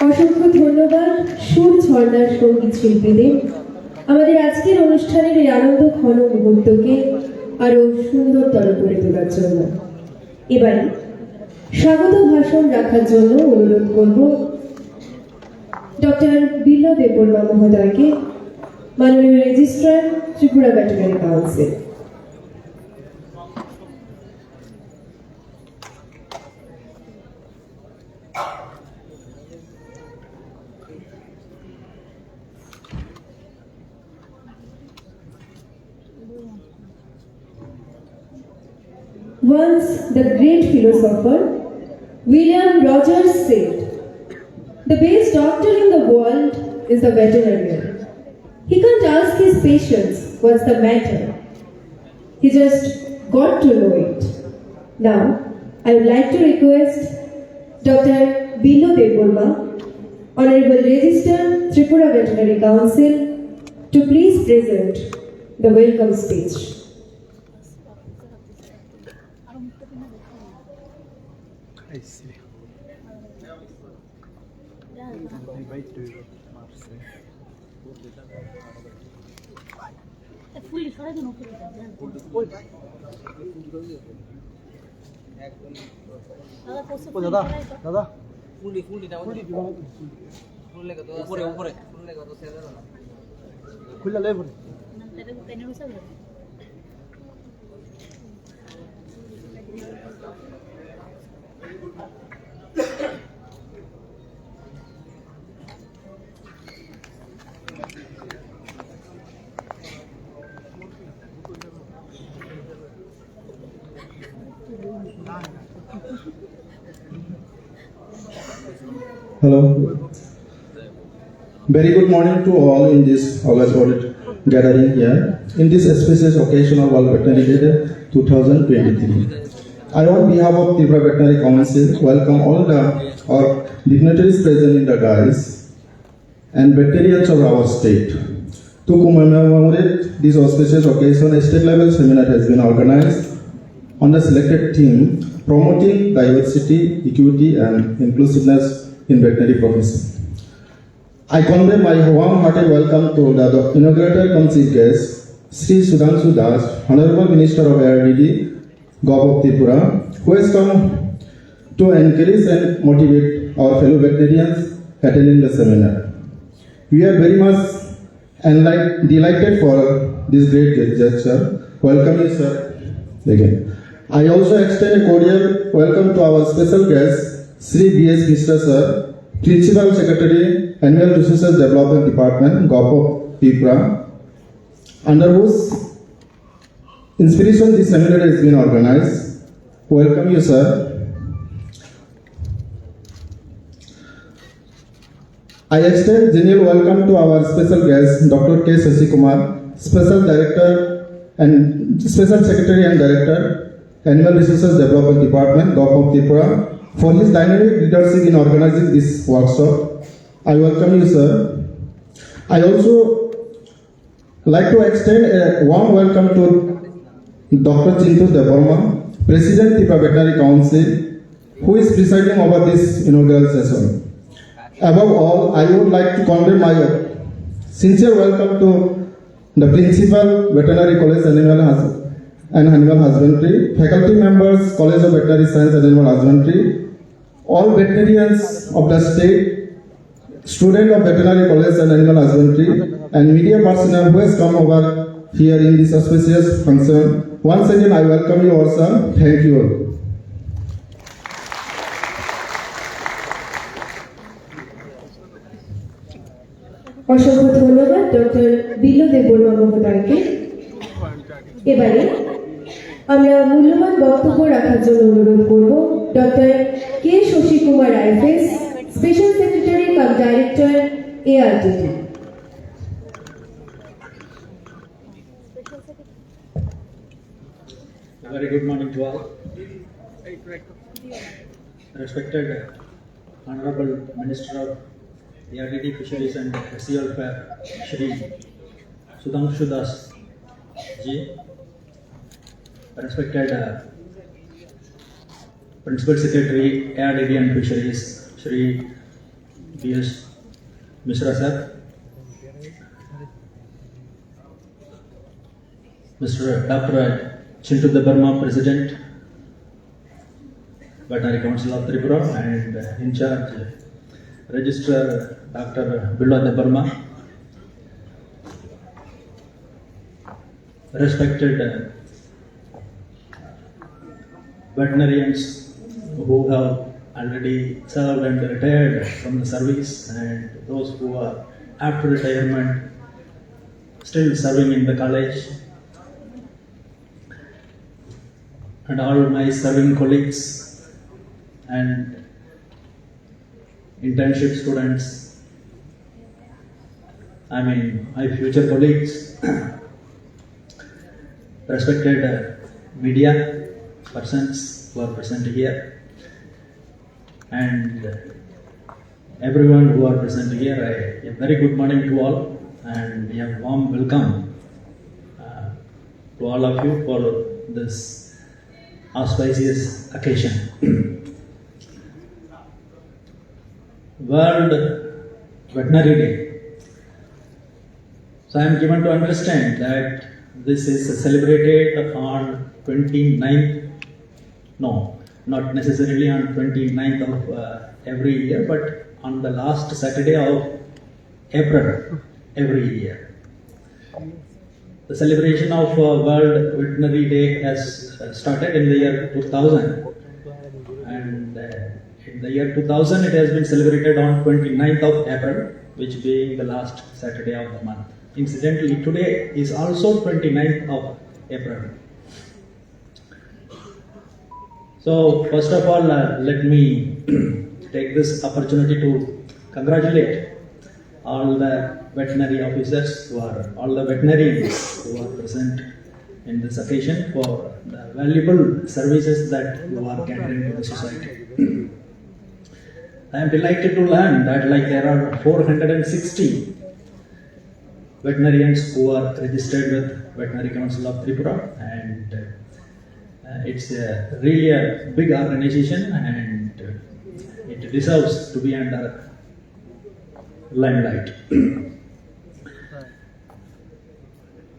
অসংখ্য ধন্যবাদ সুর ঝর্ণার সঙ্গীত শিল্পীদের আমাদের আজকের অনুষ্ঠানের এই আনন্দ ঘন মুহূর্তকে আরো সুন্দরতর করে তোলার জন্য। এবারে স্বাগত ভাষণ রাখার জন্য অনুরোধ করব ডক্টর বিল্ল দেববর্মা মহোদয়কে, মাননীয় registrar, Tripura veterinary council. Once the great philosopher William Rogers said, "The best doctor in the world is the veterinarian. He can't ask his patients what's the matter. He just got to know it." Now, I would like to request Dr. Billo Deborma, Honorable Register, Tripura Veterinary Council, to please present the welcome speech. দাদা দাদা খুললে লেব Hello. Very good morning to all in this August gathering here in this auspicious occasion of World Veterinary Day 2023. I, on behalf of Tripura Veterinary Council, welcome all our dignitaries present in the dais and veterinarians of our state. To commemorate this auspicious occasion, a state-level seminar has been organized on the selected theme, promoting diversity, equity, and inclusiveness in veterinary profession. I convey my warm-hearted welcome to the inaugurator cum chief guest, Sri Sudhanshu Das, Honorable Minister of ARDD, Gov of Tripura, who has come to encourage and motivate our fellow veterinarians attending the seminar. We are very much delighted for this great gesture. Welcome you, sir. Again. I also extend a cordial welcome to our special guest, Sri B.S. Mishra, sir, Principal Secretary, Animal Resources Development Department, Gov of Tripura, under whose inspiration this seminar has been organized. Welcome you, sir. I extend genuine welcome to our special guest, Dr. K. Shashi Kumar, Special Director and Special Secretary and Director, Animal Resources Development Department, Gov of Tripura, for his dynamic leadership in organizing this workshop. I welcome you, sir. I also like to extend a warm welcome to Dr. Chintu Deborma, President Tripura Veterinary Council, who is presiding over this inaugural session. Above all, I would like to convey my sincere welcome to the Principal, Veterinary College and Animal Husbandry, faculty members, College of Veterinary Science and Animal Husbandry, all veterinarians of the state, students of Veterinary College and Animal Husbandry, and media personnel who has come over here in this auspicious function. Once again, I welcome you all, sir. Thank you all. অসংখ্য ধন্যবাদ doctor বিল্ল Debbarma মহোদয়কে। এবারে আমরা মূল্যবান বক্তব্য রাখার জন্য অনুরোধ করব doctor K Shashi Kumar IFS, special secretary cum director, ARDD। Very good morning to all. Respected Honorable Minister of ARDD Fisheries and Sea Welfare, Shri Sudhanshu Das ji, respected Principal Secretary, ARDD and Fisheries, Shri P.S. Mishra sir, Mr. Dr. Chintu Debarma, President, Veterinary Council of Tripura, and in charge Registrar Dr. Bilwa Debarma, respected veterinarians who have already served and retired from the service, and those who are after retirement still serving in the college, and all my serving colleagues and internship students, my future colleagues, respected media persons who are present here, and everyone who are present here, a very good morning to all, and a warm welcome to all of you for this auspicious occasion. World Veterinary Day. So I am given to understand that this is celebrated on 29th, no, not necessarily on 29th of every year, but on the last Saturday of April every year. The celebration of World Veterinary Day has started in the year 2000, and in the year 2000 it has been celebrated on 29th of April, which being the last Saturday of the month. Incidentally, today is also 29th of April. So first of all, let me take this opportunity to congratulate all the veterinary officers all the veterinarians who are present in this occasion for the valuable services that you are catering to the society. I am delighted to learn that there are 460 veterinarians who are registered with Veterinary Council of Tripura, and it's really a big organization, and it deserves to be under limelight.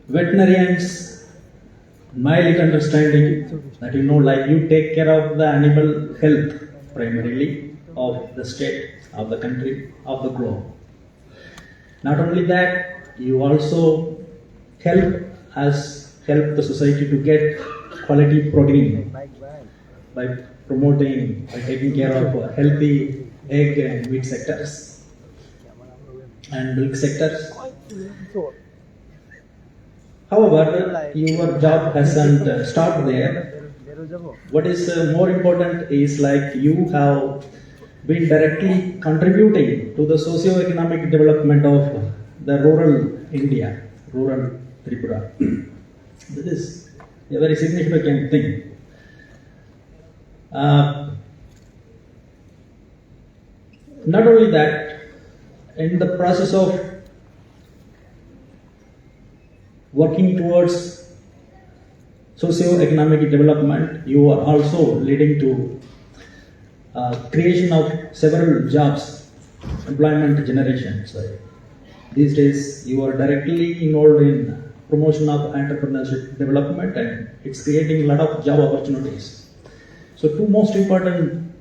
Veterinarians, my little understanding that you take care of the animal health primarily of the state, of the country, of the globe. Not only that, you also help the society to get quality protein by taking care of healthy egg and meat sectors and milk sectors. However, your job hasn't started there. What is more important is you have been directly contributing to the socio-economic development of the rural India, rural Tripura. This is a very significant thing. Not only that, in the process of working towards socio-economic development, you are also leading to creation of several jobs, employment generation. These days, you are directly involved in promotion of entrepreneurship development, and it's creating a lot of job opportunities. So two most important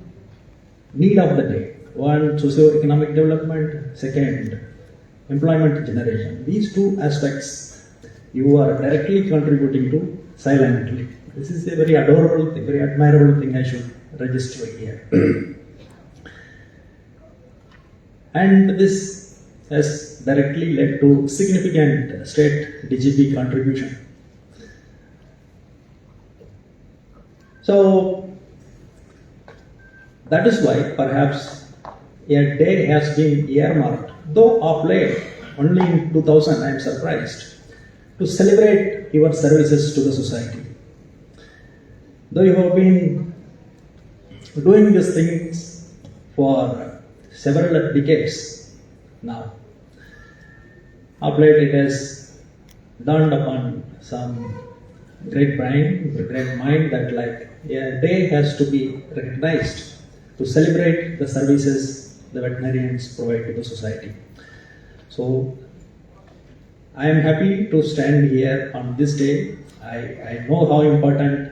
need of the day: one, socio-economic development; second, employment generation. These two aspects you are directly contributing to silently. This is a very adorable thing, very admirable thing I should register here. And this has directly led to significant state DGP contribution. So that is why perhaps a day has been earmarked, though of late, only in 2000, I am surprised, to celebrate your services to the society. Though you have been doing these things for several decades now, of late it has dawned upon some great mind that a day has to be recognized to celebrate the services the veterinarians provide to the society. So I am happy to stand here on this day. I know how important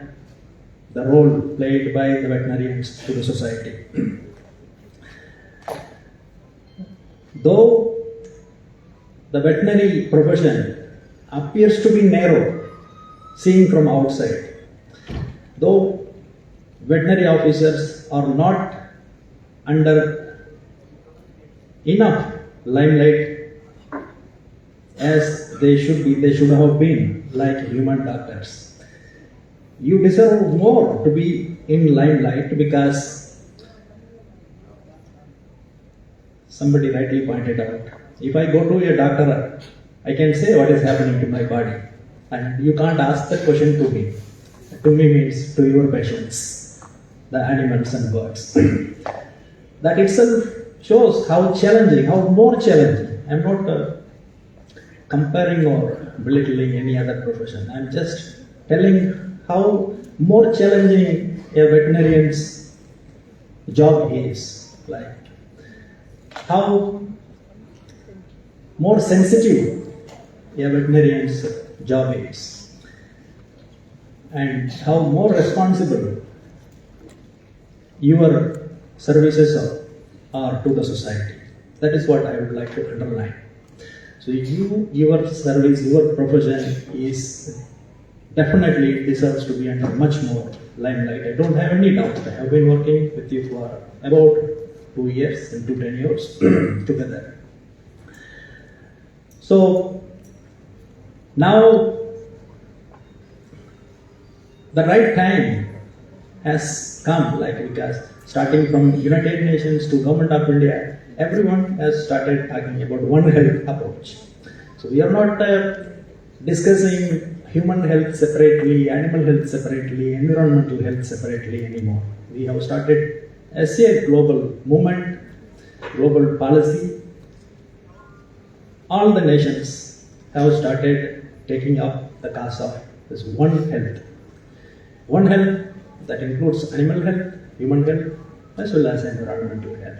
the role played by the veterinarians to the society. Though the veterinary profession appears to be narrow, seen from outside, though veterinary officers are not under enough limelight as they should have been, like human doctors. You deserve more to be in limelight because somebody rightly pointed out, if I go to a doctor, I can say what is happening to my body, and you can't ask that question to me. To me means to your patients, the animals and birds. That itself shows how challenging, how more challenging. I'm not comparing or belittling any other profession. I'm just telling how more challenging a veterinarian's job is, like how more sensitive a veterinarian's job is, and how more responsible your services are to the society. That is what I would like to underline. So your service, your profession is definitely deserves to be under much more limelight. I don't have any doubt. I have been working with you for about 2 years, into 10 years together. So now the right time has come, like, because starting from United Nations to Government of India, everyone has started talking about One Health approach. So we are not discussing human health separately, animal health separately, environmental health separately anymore. We have started as a global movement, global policy. All the nations have started taking up the cause of this One Health. One Health that includes animal health, human health, as well as environmental health.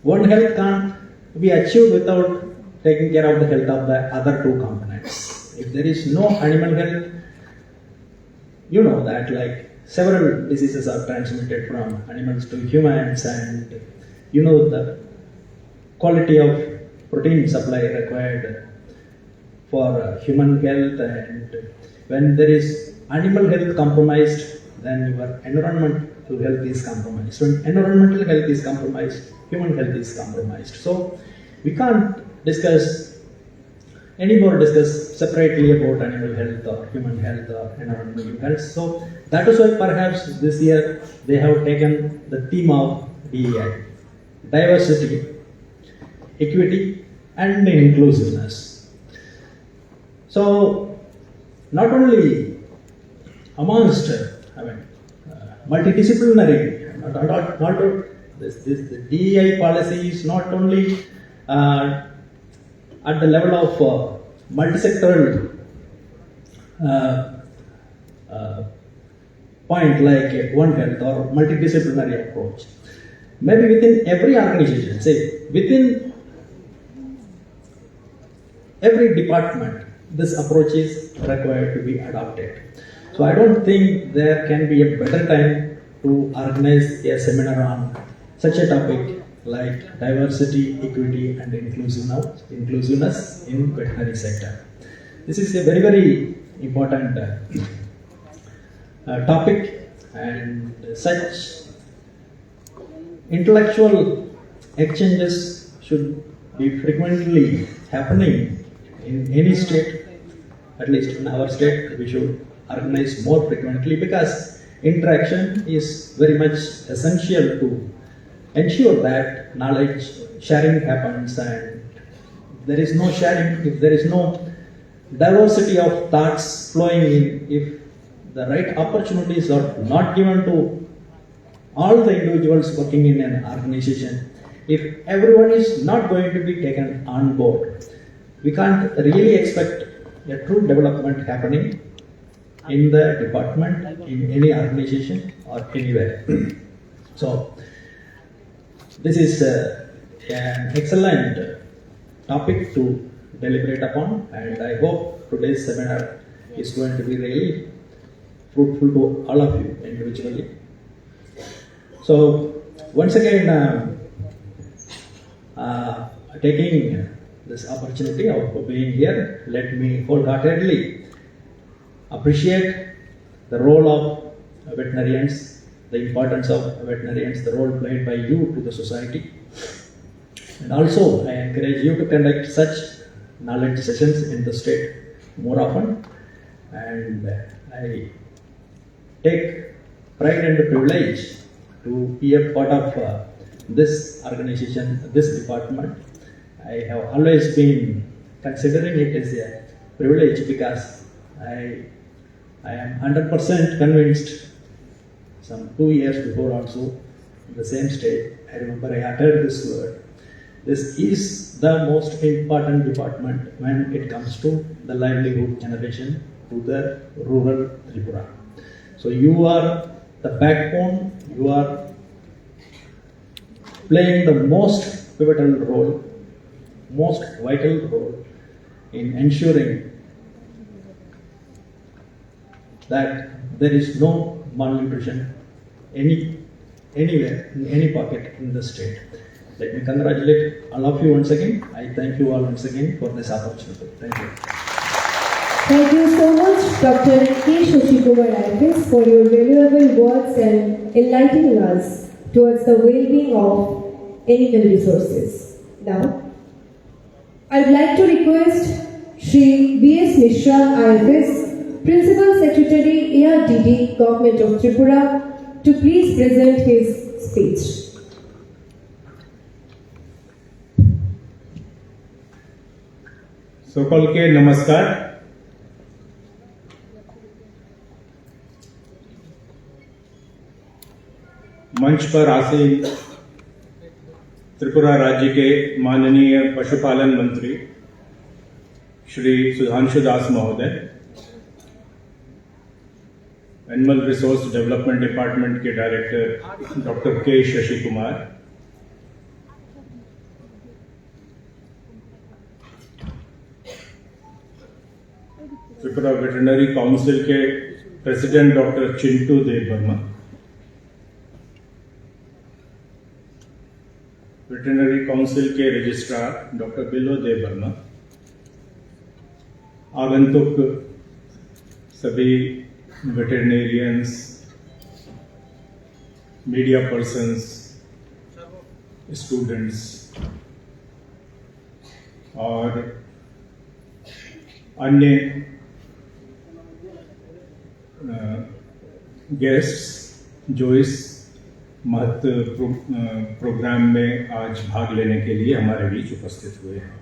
One Health can't be achieved without taking care of the health of the other two components. If there is no animal health, you know that like several diseases are transmitted from animals to humans, and you know the quality of protein supply required for human health, and when there is animal health compromised, then your environmental health is compromised. When environmental health is compromised, human health is compromised. So we can't discuss separately about animal health or human health or environmental health. So that is why perhaps this year they have taken the theme of DEI, diversity, equity and inclusiveness. So not only amongst multidisciplinary, the DEI policy is not only at the level of multisectoral point like One Health or multidisciplinary approach. Maybe within every organization, say within every department, this approach is required to be adopted. So I don't think there can be a better time to organize a seminar on such a topic like diversity, equity and inclusiveness in veterinary sector. This is a very, very important topic, and such intellectual exchanges should be frequently happening in any state. At least in our state, we should organize more frequently, because interaction is very much essential to ensure that knowledge sharing happens, and there is no sharing if there is no diversity of thoughts flowing in, if the right opportunities are not given to all the individuals working in an organization, if everyone is not going to be taken on board, we can't really expect a true development happening in the department, in any organization or anywhere. So this is an excellent topic to deliberate upon, and I hope today's seminar is going to be really fruitful to all of you individually. So, once again, taking this opportunity of being here, let me wholeheartedly appreciate the role of veterinarians, the importance of veterinarians, the role played by you to the society. And also, I encourage you to conduct such knowledge sessions in the state more often. And I take pride and privilege to be a part of this organization, this department. I have always been considering it as a privilege because I am 100% convinced. Some 2 years before also, in the same state, I remember I uttered this word. This is the most important department when it comes to the livelihood generation to the rural Tripura. So you are the backbone, you are playing the most pivotal role, most vital role in ensuring that there is no malnutrition anywhere, in any pocket in the state. Let me congratulate all of you once again. I thank you all once again for this opportunity. Thank you. Thank you so much, Dr. K. Shashikumar IFS, for your valuable words and enlightening us towards the well-being of animal resources. Now, I'd like to request Shri B.S. Mishra IFS, Principal Secretary, ARDD, Government of Tripura, to please present his speech. सकल के नमस्कार। मंच पर आसीन त्रिपुरा राज्य के माननीय पशुपालन मंत्री श्री सुधांशु दास महोदय, एनिमल रिसोर्स डेवलपमेंट डिपार्टमेंट के डायरेक्टर डॉक्टर के शशि कुमार, त्रिपुरा वेटरनरी काउंसिल के प्रेसिडेंट डॉक्टर चिंटू देव वर्मा, वेटरनरी काउंसिल के रजिस्ट्रार डॉक्टर बिलो देव वर्मा, आगंतुक सभी वेटरनेरियंस, मीडिया पर्सन्स, स्टूडेंट्स और अन्य गेस्ट्स जो इस महत्व प्रोग्राम में आज भाग लेने के लिए हमारे बीच उपस्थित हुए हैं।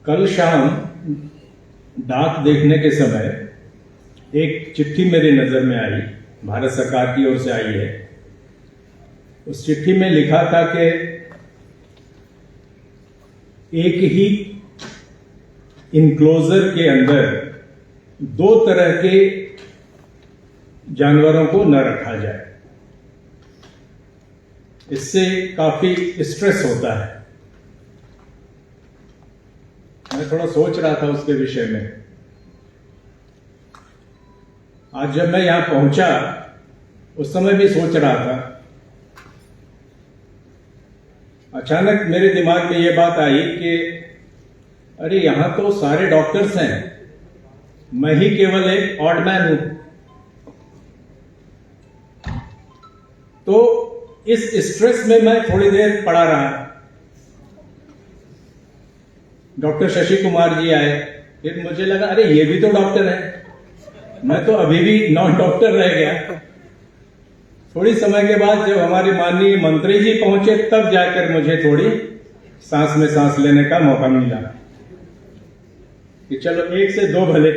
कल शाम डाक देखने के समय एक चिट्ठी मेरी नजर में आई, भारत सरकार की ओर से आई है। उस चिट्ठी में लिखा था कि एक ही इनक्लोजर के अंदर 2 तरह के जानवरों को न रखा जाए, इससे काफी स्ट्रेस होता है। मैं थोड़ा सोच रहा था उसके विषय में। आज जब मैं यहां पहुंचा उस समय भी सोच रहा था। अचानक मेरे दिमाग में यह बात आई कि अरे यहां तो सारे डॉक्टर्स हैं, मैं ही केवल एक ऑड मैन हूं। तो इस स्ट्रेस में मैं थोड़ी देर पड़ा रहा। डॉक्टर शशि कुमार जी आए, फिर मुझे लगा अरे ये भी तो डॉक्टर है, मैं तो अभी भी नॉन डॉक्टर रह गया। थोड़ी समय के बाद जब हमारे माननीय मंत्री जी पहुंचे तब जाकर मुझे थोड़ी सांस में सांस लेने का मौका मिला कि चलो 1 से 2 भले,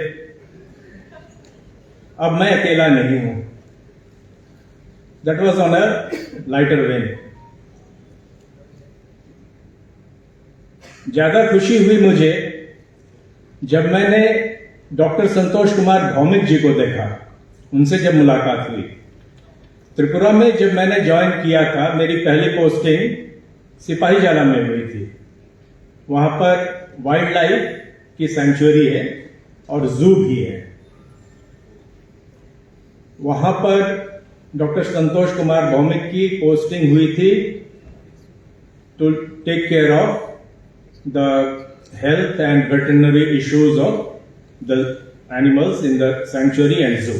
अब मैं अकेला नहीं हूं। That was on a lighter when. ज्यादा खुशी हुई मुझे जब मैंने डॉक्टर संतोष कुमार भौमिक जी को देखा, उनसे जब मुलाकात हुई त्रिपुरा में जब मैंने ज्वाइन किया था, मेरी पहली पोस्टिंग सिपाहीजाला में हुई थी। वहां पर वाइल्ड लाइफ की सेंचुरी है और जू भी है। वहां पर डॉक्टर संतोष कुमार भौमिक की पोस्टिंग हुई थी to take care of the health and veterinary issues of the animals in the sanctuary and zoo.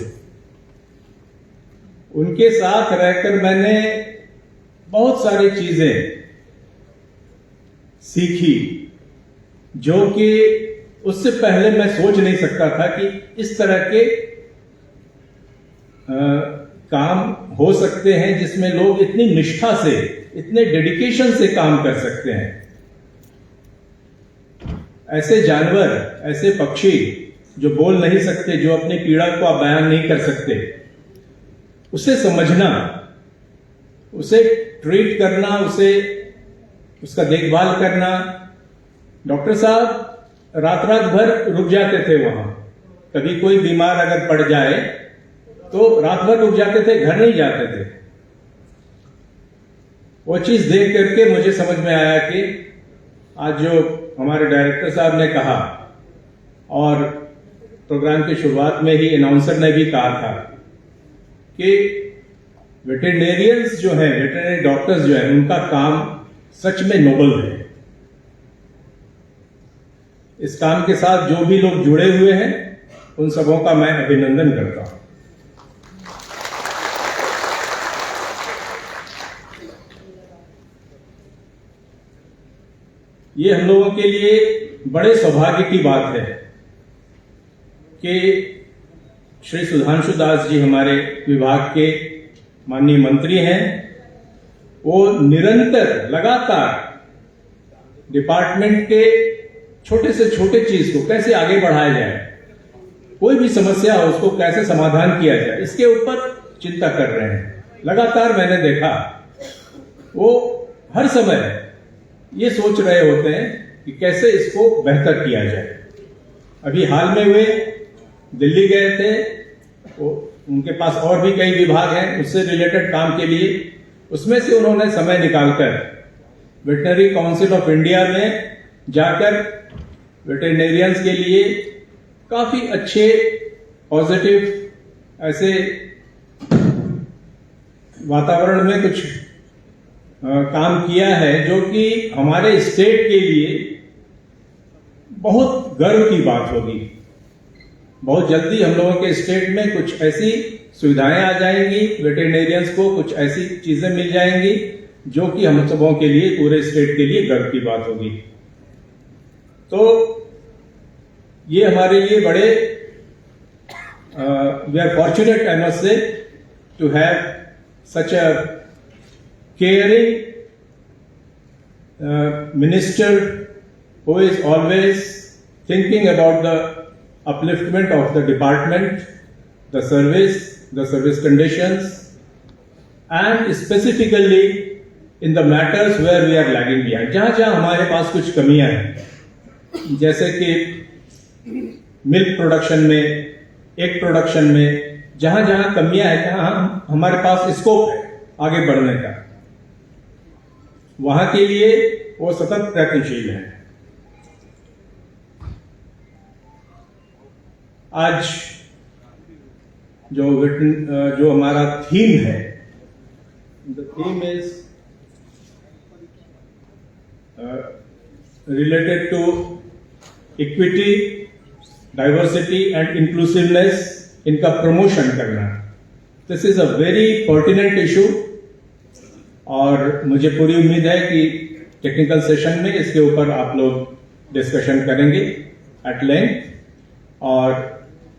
उनके साथ रहकर मैंने बहुत सारी चीजें सीखी जो कि उससे पहले मैं सोच नहीं सकता था कि इस तरह के काम हो सकते हैं जिसमें लोग इतनी निष्ठा से, इतने डेडिकेशन से काम कर सकते हैं। ऐसे जानवर, ऐसे पक्षी जो बोल नहीं सकते, जो अपनी पीड़ा को बयान नहीं कर सकते, उसे समझना, उसे ट्रीट करना, उसका देखभाल करना। डॉक्टर साहब रात भर रुक जाते थे वहां। कभी कोई बीमार अगर पड़ जाए तो रात भर रुक जाते थे, घर नहीं जाते थे। वो चीज देख करके मुझे समझ में आया कि आज जो हमारे डायरेक्टर साहब ने कहा और प्रोग्राम की शुरुआत में ही अनाउंसर ने भी कहा था कि वेटरनेरियंस जो है, वेटरनरी डॉक्टर्स जो है, उनका काम सच में नोबल है। इस काम के साथ जो भी लोग जुड़े हुए हैं उन सबों का मैं अभिनंदन करता हूं। ये हम लोगों के लिए बड़े सौभाग्य की बात है कि श्री सुधांशु दास जी हमारे विभाग के माननीय मंत्री हैं। वो निरंतर, लगातार डिपार्टमेंट के छोटे से छोटे चीज को कैसे आगे बढ़ाया जाए, कोई भी समस्या हो उसको कैसे समाधान किया जाए, इसके ऊपर चिंता कर रहे हैं। लगातार मैंने देखा वो हर समय ये सोच रहे होते हैं कि कैसे इसको बेहतर किया जाए। अभी हाल में वे दिल्ली गए थे, उनके पास और भी कई विभाग हैं उससे रिलेटेड काम के लिए। उसमें से उन्होंने समय निकालकर वेटरनरी काउंसिल ऑफ इंडिया में जाकर वेटरनेरियंस के लिए काफी अच्छे पॉजिटिव ऐसे वातावरण में कुछ काम किया है जो कि हमारे स्टेट के लिए बहुत गर्व की बात होगी। बहुत जल्दी हम लोगों के स्टेट में कुछ ऐसी सुविधाएं आ जाएंगी, वेटरनेरियंस को कुछ ऐसी चीजें मिल जाएंगी जो कि हम सबों के लिए, पूरे स्टेट के लिए गर्व की बात होगी। तो ये हमारे लिए बड़े we are fortunate, I must say, to have such a caring minister who is always thinking about the upliftment of the department, the service conditions, and specifically in the matters where we are lagging behind. जहां जहां हमारे पास कुछ कमियां हैं, जैसे कि milk production में, egg production में, जहां जहां कमियां हैं, जहां हमारे पास स्कोप है आगे बढ़ने का, वहां के लिए वो सतत प्रयत्नशील है। आज जो हमारा थीम है, the theme is related to equity, diversity and inclusiveness, इनका प्रमोशन करना। This is a very pertinent issue और मुझे पूरी उम्मीद है कि टेक्निकल सेशन में इसके ऊपर आप लोग डिस्कशन करेंगे एट लेंथ, और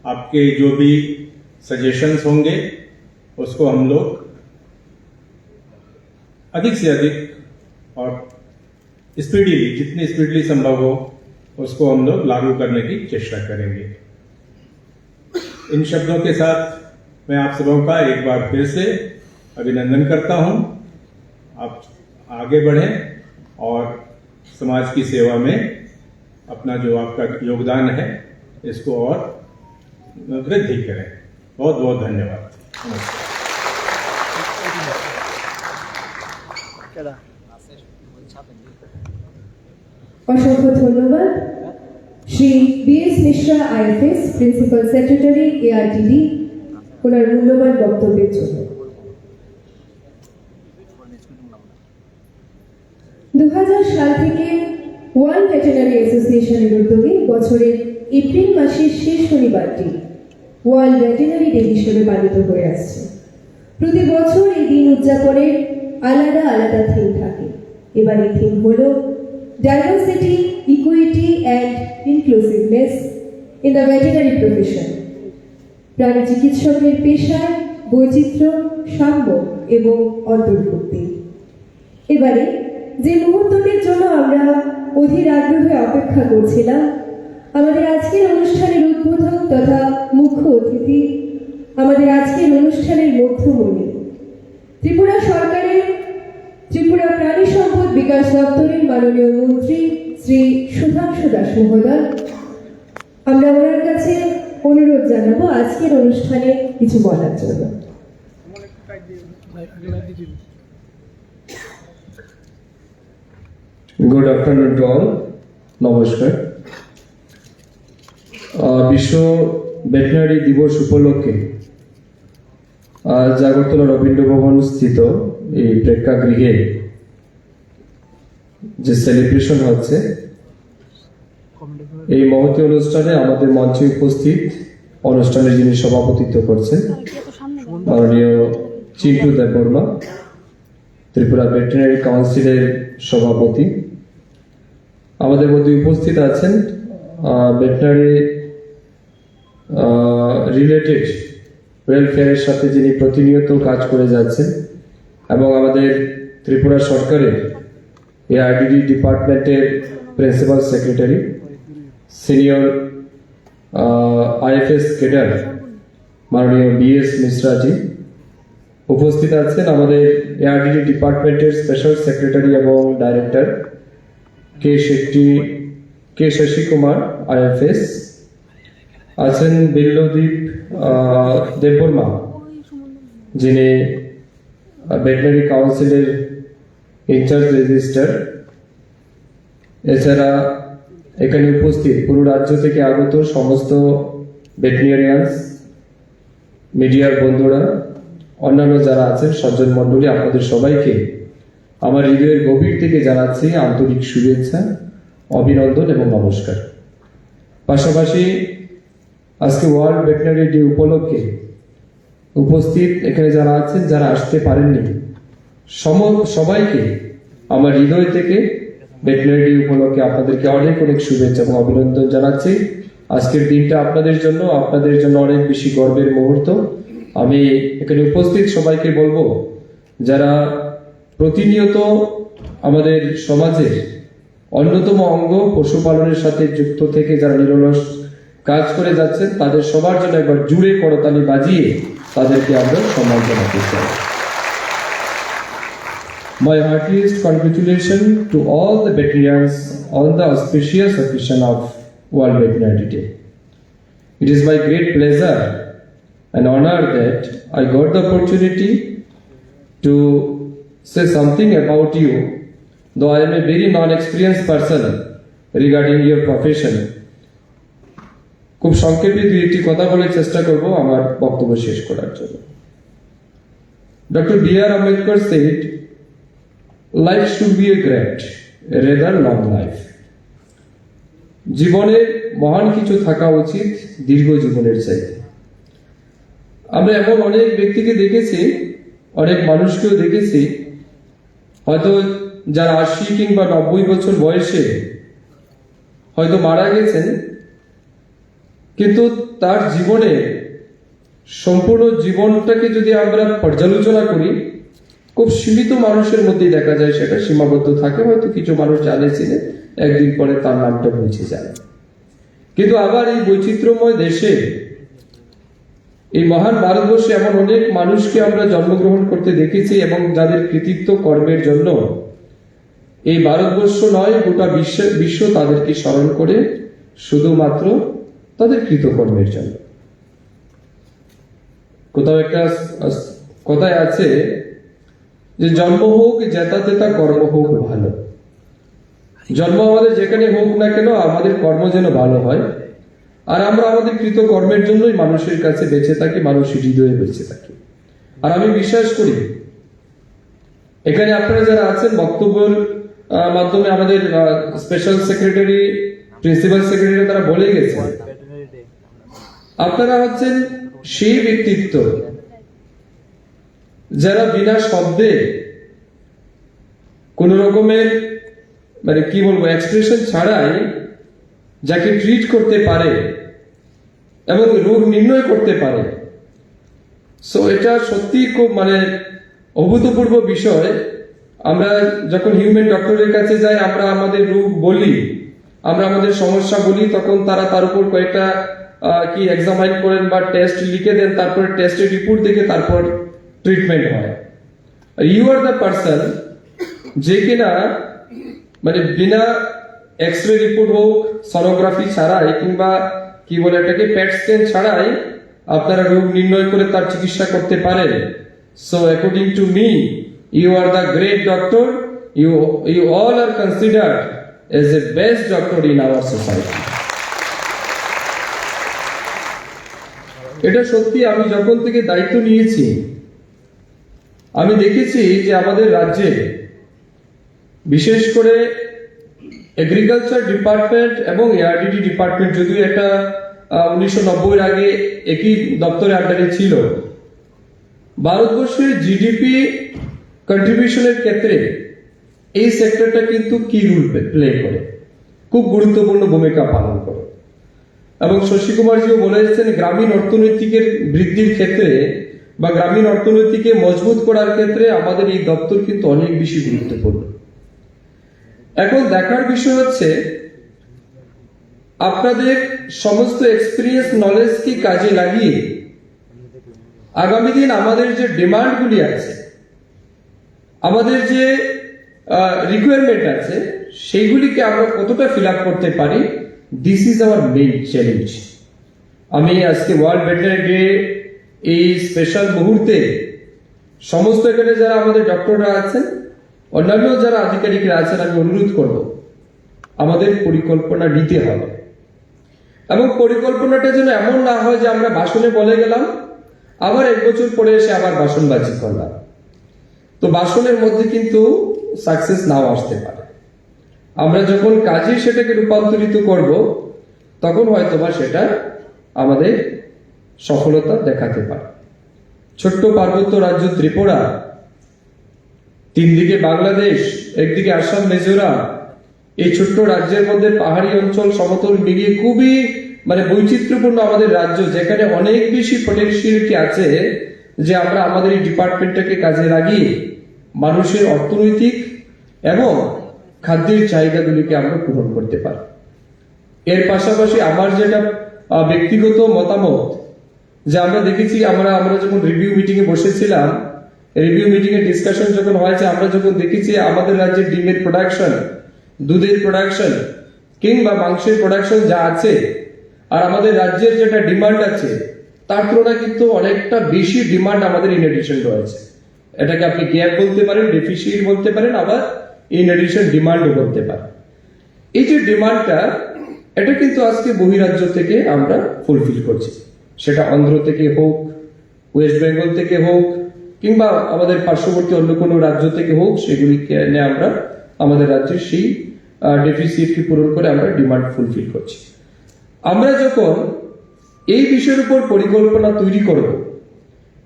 आपके जो भी सजेशंस होंगे उसको हम लोग अधिक से अधिक और स्पीडीली, जितनी स्पीडली संभव हो, उसको हम लोग लागू करने की चेष्टा करेंगे। इन शब्दों के साथ मैं आप सबों का एक बार फिर से अभिनंदन करता हूं। आप आगे बढ़ें और समाज की सेवा में अपना जो आपका योगदान है इसको और वृद्धि करें। बहुत बहुत धन्यवाद। नमस्कार। অসংখ্য ধন্যবাদ Shri B S. Mishra IFS, principal secretary, ARTD, ওনার মূল্যবান বক্তব্যের জন্য। 2000 সাল থেকে ওয়ার্ল্ড ভেটেরিনারি অ্যাসোসিয়েশনের উদ্যোগে বছরের এপ্রিল মাসের শেষ শনিবারটি ওয়ার্ল্ড ভেটেরিনারি ডে হিসেবে পালিত হয়ে আসছে। প্রতি বছর এই দিন উদযাপনের আলাদা আলাদা থিম থাকে। এবারে থিম হল diversity, equity and inclusiveness in the veterinary profession. প্রাণী চিকিৎসকের পেশায় বৈচিত্র্য, সাম্য এবং অন্তর্ভুক্তি। এবারে যে মুহূর্তটির জন্য আমরা অধীর আগ্রহে অপেক্ষা করছিলাম, আমাদের আজকের অনুষ্ঠানের উদ্বোধক তথা মুখ্য অতিথি, আমাদের আজকের অনুষ্ঠানের মধ্যমণি, ত্রিপুরা সরকারের ত্রিপুরা প্রাণী সম্পদ বিকাশ দপ্তরের মাননীয় মন্ত্রী শ্রী সুধাংশু দাস মহোদয়। আমরা ওনার কাছে অনুরোধ জানাবো আজকের অনুষ্ঠানে কিছু বলার জন্য। গুড আফটারনুন টু অল, নমস্কার। বিশ্ব ভেটেরিনারি দিবস উপলক্ষে আজ আগরতলা রবীন্দ্র ভবন স্থিত এই প্রেক্ষাগৃহে যে সেলিব্রেশন হচ্ছে, এই মহতী অনুষ্ঠানে আমাদের মঞ্চে উপস্থিত অনুষ্ঠানে যিনি সভাপতিত্ব করছেন মাননীয় চিন্টু দেববর্মা, ত্রিপুরা ভেটেরিনারি কাউন্সিলের সভাপতি। আমাদের মধ্যে উপস্থিত আছেন ভেটেরিনারি রিলেটেড ওয়েলফেয়ারের সাথে যিনি প্রতিনিয়ত কাজ করে যাচ্ছেন এবং আমাদের ত্রিপুরা সরকারের ARTD ডিপার্টমেন্টের principal secretary, senior IFS cadre মাননীয় B.S. মিশ্রাজি। উপস্থিত আছেন আমাদের ARTD ডিপার্টমেন্টের স্পেশাল সেক্রেটারি এবং ডাইরেক্টর কে শশী কুমার IFS। আছেন বিল্লদীপ দেববর্মা, যিনি ভেটেরিনারি কাউন্সিলের ইনচার্জ রেজিস্ট্রার। এছাড়া এখানে উপস্থিত পুরো রাজ্য থেকে আগত সমস্ত ভেটেরিনারিয়ানস, মিডিয়ার বন্ধুরা, অন্যান্য যারা আছেন সজ্জন মণ্ডলী, আপনাদের সবাইকে আমার হৃদয়ের গভীর থেকে জানাচ্ছি আন্তরিক শুভেচ্ছা, অভিনন্দন এবং নমস্কার। পাশাপাশি আজকে ওয়ার্ল্ড ভেটেরিনারি ডে উপলক্ষে উপস্থিত এখানে যারা আছেন, যারা আসতে পারেননি, সবাইকে আমার হৃদয় থেকে ভেটেরিনারি ডে উপলক্ষে আপনাদেরকে অনেক অনেক শুভেচ্ছা এবং অভিনন্দন জানাচ্ছি। আজকের দিনটা আপনাদের জন্য অনেক বেশি গর্বের মুহূর্ত। আমি এখানে উপস্থিত সবাইকে বলবো, যারা প্রতিনিয়ত আমাদের সমাজের অন্যতম অঙ্গ পশুপালনের সাথে যুক্ত থেকে যারা নিরলস কাজ করে যাচ্ছেন, তাদের সবার জন্য একবার জুড়ে করতালি বাজিয়ে তাদেরকে আমরা সম্মান জানাতে চাই। My heartiest congratulations to all the veterinarians on the auspicious occasion of World Veterinary Day. It is my great pleasure and honor that I got the opportunity to say something about you, though I am a very non-experienced person regarding your profession. খুব সংক্ষেপে দুই একটি কথা বলে চেষ্টা করব আমার বক্তব্য শেষ করার জন্য। Dr. B.R. Ambedkar said, life should be a great, rather long life. জীবনে মহান কিছু থাকা উচিত দীর্ঘ জীবনের চাইতে। আমরা এমন অনেক ব্যক্তিকে দেখেছি, অনেক মানুষকেও দেখেছি, হয়তো যারা 80 কিংবা 90 বছর বয়সে হয়তো মারা গেছেন, কিন্তু তার জীবনে সম্পূর্ণ জীবনটাকে যদি আমরা পর্যালোচনা করি, খুব সীমিত মানুষের মধ্যেই দেখা যায় সেটা সীমাবদ্ধ থাকে। হয়তো কিছু মানুষ জানেছিলেন, একদিন পরে তার নামটা মুছে যায়। কিন্তু আবার এই বৈচিত্র্যময় দেশে, এই মহান ভারতবর্ষে এমন অনেক মানুষকে আমরা জন্মগ্রহণ করতে দেখেছি এবং যাদের কৃতিত্ব কর্মের জন্য এই ভারতবর্ষ নয়, গোটা বিশ্ব তাদেরকে স্মরণ করে শুধুমাত্র তাদের কৃতকর্মের জন্য। কোথাও একটা কথায় আছে যে জন্ম হোক যেতা তেতা কর্ম হোক ভালো। জন্ম আমাদের যেখানে হোক না কেন আমাদের কর্ম যেন ভালো হয়, আর আমরা আমাদের কৃত কর্মের জন্যই মানুষের কাছে বেঁচে থাকি, মানুষের হৃদয়ে বেঁচে থাকি। আর আমি বিশ্বাস করি এখানে আপনারা যারা আছেন বক্তব্যের মাধ্যমে আমাদের স্পেশাল সেক্রেটারি, প্রিন্সিপাল সেক্রেটারি তারা বলে গেছেন, আপনারা হচ্ছেন সেই ব্যক্তিত্ব যারা বিনা শব্দে কোন রকমের মানে কি বলবো এক্সপ্রেশন ছাড়াই যাকে ট্রিট করতে পারে এবং রোগ নির্ণয় করতে পারে। সো এটা সত্যি খুব মানে অভূতপূর্ব বিষয়। আমরা যখন হিউম্যান ডক্টরের কাছে যাই, আমরা আমাদের রোগ বলি, আমরা আমাদের সমস্যা বলি, তখন তারা তার উপর কয়েকটা কি এক্সামাইন করেন বা টেস্ট লিখে দেন, তারপর টেস্টের রিপোর্ট দেখে তারপর ট্রিটমেন্ট হয়। ইউ আর দ্য পার্সন যে কিনা মানে বিনা এক্সরে রিপোর্ট হোক, সোনোগ্রাফি ছাড়াই কিংবা কি বলে এটাকে প্যাট স্ক্যান ছাড়াই আপনারা রোগ নির্ণয় করে তার চিকিৎসা করতে পারেন। So according to me, you are the great doctor, you all are considered as a best doctor in our society. এটা সত্যি, আমি যখন থেকে দায়িত্ব নিয়েছি আমি দেখেছি যে আমাদের রাজ্যে বিশেষ করে এগ্রিকালচার ডিপার্টমেন্ট এবং এআরডিডি ডিপার্টমেন্ট, যদিও এটা 1990 এর আগে একই দপ্তরের আন্ডারে ছিল, ভারতবর্ষের জিডিপি কন্ট্রিবিউশনের ক্ষেত্রে এই সেক্টরটা কিন্তু কি রোল প্লে করে, খুব গুরুত্বপূর্ণ ভূমিকা পালন করে। এবং শশী কুমারজিও বলেছেন গ্রামীণ অর্থনৈতিকের বৃদ্ধির ক্ষেত্রে বা গ্রামীণ অর্থনীতিকে মজবুত করার ক্ষেত্রে আমাদের এই দপ্তর কিন্তু অনেক বেশি গুরুত্বপূর্ণ। এখন দেখার বিষয় হচ্ছে আপনাদের সমস্ত এক্সপিরিয়েন্স নলেজকে কাজে লাগিয়ে আগামী দিন আমাদের যে ডিমান্ডগুলি আছে, আমাদের যে রিকোয়ারমেন্ট আছে, সেইগুলিকে আমরা কতটা ফিল আপ করতে পারি, this is our main challenge. আমি আজকে ওয়ার্ল্ড ভেটেরিনারি ডে এই স্পেশাল মুহূর্তে সমস্ত এখানে যারা আমাদের ডক্টররা আছেন, অন্যান্য যারা আধিকারিকরা আছেন, আমি অনুরোধ করব আমাদের পরিকল্পনা নিতে হবে। এবং পরিকল্পনাটা যেন এমন না হয় যে আমরা ভাষণে বলে গেলাম, আবার 1 বছর পরে এসে আবার ভাষণবাজি করলাম। তো ভাষণের মধ্যে কিন্তু সাকসেস নাও আসতে পারে। আমরা যখন কাজে সেটাকে রূপান্তরিত করব, তখন হয়তোবা সেটা আমাদের সফলতা দেখাতে পারে। ছোট্ট পার্বত্য রাজ্য ত্রিপুরা, 3 দিকে বাংলাদেশ, একদিকে আসাম, মিজোরাম, এই ছোট্ট রাজ্যের মধ্যে পাহাড়ি অঞ্চল, সমতল মিলিয়ে খুবই মানে বৈচিত্র্যপূর্ণ আমাদের রাজ্য, যেখানে অনেক বেশি পটেনশিয়ালিটি আছে যে আমরা আমাদের এই ডিপার্টমেন্টটাকে কাজে লাগিয়ে মানুষের অর্থনৈতিক এবং খাদ্যের চাহিদাগুলিকে আমরা পূরণ করতে পারি। এর পাশাপাশি আমার যেটা ব্যক্তিগত মতামত, যে আমরা দেখেছি আমরা যখন রিভিউ মিটিং এ বসেছিলাম, রিভিউ মিটিং এ ডিসকাশন যখন হয়েছে, আমরা যখন দেখেছি আমাদের রাজ্যের ডিমের প্রোডাকশন, দুধের প্রোডাকশন কিংবা মাংসের প্রোডাকশন যা আছে, আর আমাদের রাজ্যের যেটা ডিমান্ড আছে, তার তুলনায় কিন্তু অনেকটা বেশি ডিমান্ড আমাদের ইন এডিশন রয়েছে। এটাকে আপনি গ্যাপ বলতে পারেন, ডেফিসিট বলতে পারেন, আবার ইন এডিশন ডিমান্ডও বলতে পারেন। এই যে ডিমান্ডটা, এটা কিন্তু আজকে বহিরাজ্য থেকে আমরা ফুলফিল করছি, সেটা অন্ধ্র থেকে হোক, ওয়েস্ট বেঙ্গল থেকে হোক, কিংবা আমাদের পার্শ্ববর্তী অন্য কোনো রাজ্য থেকে হোক, সেগুলিকে নিয়ে আমরা আমাদের রাজ্যের সেই ডেফিসিটকে পূরণ করে আমরা ডিমান্ড ফুলফিল করছি। আমরা যখন এই বিষয়ের উপর পরিকল্পনা তৈরি করব,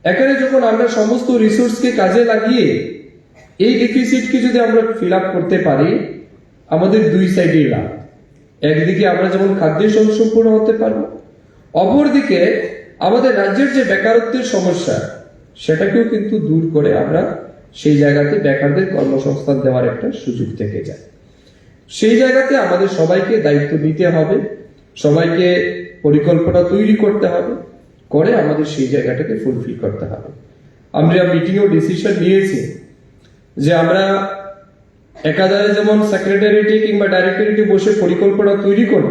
এখানে যখন আমরা সমস্ত রিসোর্সকে কাজে লাগিয়ে এই ডেফিসিটকে যদি আমরা ফিল আপ করতে পারি, আমাদের 2 সাইডে লাভ। একদিকে আমরা যেমন খাদ্যের সম্পূর্ণ হতে পারবো, অপরদিকে আমাদের রাজ্যের যে বেকারত্বের সমস্যা, সেটাকেও কিন্তু দূর করে আমরা সেই জায়গাতে বেকারদের কর্মসংস্থান দেওয়ার একটা সুযোগ থেকে যায়। সেই জায়গাতে আমাদের সবাইকে দায়িত্ব নিতে হবে, সবাইকে পরিকল্পনা তৈরি করতে হবে, করে আমাদের সেই জায়গাটাকে ফুলফিল করতে হবে। আমরা মিটিংয়েও ডিসিশন নিয়েছি যে আমরা একাধারে যেমন সেক্রেটারিয়েটে কিংবা ডাইরেক্টরেটে বসে পরিকল্পনা তৈরি করব,